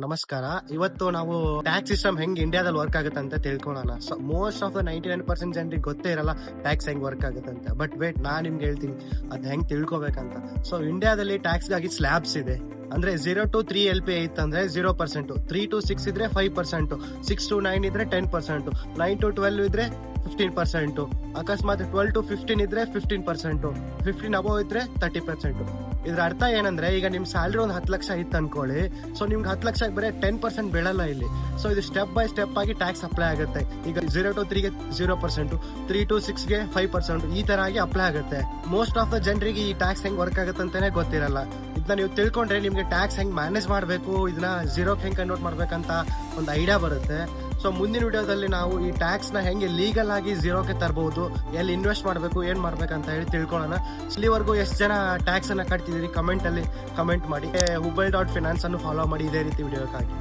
ನಮಸ್ಕಾರ. ಇವತ್ತು ನಾವು ಟ್ಯಾಕ್ಸ್ ಸಿಸ್ಟಮ್ ಹೆಂಗ್ ಇಂಡಿಯಾದಲ್ಲಿ ವರ್ಕ್ ಆಗುತ್ತೆ ಅಂತ ತಿಳ್ಕೊಳ್ಳೋಣ. ಸೊ ಮೋಸ್ಟ್ ಆಫ್ ದ 99% ಜನರಿಗೆ ಗೊತ್ತೇ ಇರಲ್ಲ ಟ್ಯಾಕ್ಸ್ ಹೆಂಗ್ ವರ್ಕ್ ಆಗುತ್ತೆ ಅಂತ. ಬಟ್ ವೇಟ್, ನಾನ್ ನಿಮ್ಗೆ ಹೇಳ್ತೀನಿ ಅದ್ ಹೆಂಗ್ ತಿಳ್ಕೊಬೇಕಂತ. ಸೊ ಇಂಡಿಯಾದಲ್ಲಿ ಟ್ಯಾಕ್ಸ್ ಗಾಗಿ ಸ್ಲ್ಯಾಬ್ಸ್ ಇದೆ. ಅಂದ್ರೆ 0 to 3 LP ಇತ್ತಂದ್ರೆ 0%, 3 to 6 ಇದ್ರೆ 5%, 6 to 9 ಇದ್ರೆ 10%, 9 to 12 ಇದ್ರೆ 15%, ಅಕಸ್ಮಾತ್ 12 to 15 ಇದ್ರೆ 15%, 15 ಅಬೋವ್ ಇದ್ರೆ 30%. ಇದ್ರ ಅರ್ಥ ಏನಂದ್ರೆ, ಈಗ ನಿಮ್ ಸ್ಯಾಲ್ರಿ ಒಂದು 10 ಲಕ್ಷ ಇತ್ತು ಅನ್ಕೊಳ್ಳಿ. ಸೊ ನಿಮ್ಗೆ 10 ಲಕ್ಷ ಬರೀ 10% ಬೀಳಲ್ಲ ಇಲ್ಲಿ. ಸೊ ಇದು ಸ್ಟೆಪ್ ಬೈ ಸ್ಟೆಪ್ ಆಗಿ ಟ್ಯಾಕ್ಸ್ ಅಪ್ಲೈ ಆಗುತ್ತೆ. ಈಗ 0 to 3 ಗೆ 0%, 3 to 6 ಗೆ 5%, ಈ ತರ ಆಗಿ ಅಪ್ಲೈ ಆಗುತ್ತೆ. ಮೋಸ್ಟ್ ಆಫ್ ದ ಜನರಿಗೆ ಈ ಟ್ಯಾಕ್ಸ್ ಹೆಂಗ್ ವರ್ಕ್ ಆಗುತ್ತೆ ಅಂತಾನೆ ಗೊತ್ತಿರಲ್ಲ. ಇದನ್ನ ನೀವು ತಿಳ್ಕೊಂಡ್ರೆ ನಿಮ್ಗೆ ಟ್ಯಾಕ್ಸ್ ಹೆಂಗ್ ಮ್ಯಾನೇಜ್ ಮಾಡಬೇಕು, ಇದನ್ನ ಝೀರೋಗೆ ಹೆಂಗ್ ಕನ್ವರ್ಟ್ ಮಾಡ್ಬೇಕಂತ ಒಂದು ಐಡಿಯಾ ಬರುತ್ತೆ. ಸೊ ಮುಂದಿನ ವಿಡಿಯೋದಲ್ಲಿ ನಾವು ಈ ಟ್ಯಾಕ್ಸ್ ನ ಹೆಂಗೆ ಲೀಗಲ್ ಆಗಿ ಝೀರೋಗೆ ತರಬಹುದು, ಎಲ್ಲಿ ಇನ್ವೆಸ್ಟ್ ಮಾಡಬೇಕು, ಏನ್ ಮಾಡ್ಬೇಕಂತ ಹೇಳಿ ತಿಳ್ಕೊಳ್ಳೋಣ. ಇಲ್ಲಿವರೆಗೂ ಎಷ್ಟು ಜನ ಟ್ಯಾಕ್ಸ್ ಅನ್ನ ಕಟ್ತಿದ್ದೀರಿ ಕಮೆಂಟ್ ಅಲ್ಲಿ ಕಮೆಂಟ್ ಮಾಡಿ. ಹುಬ್ಬಳ್ಳಿ.ಫೈನಾನ್ಸ್ ಅನ್ನು ಫಾಲೋ ಮಾಡಿ ಇದೇ ರೀತಿ ವಿಡಿಯೋಕ್ಕಾಗಿ.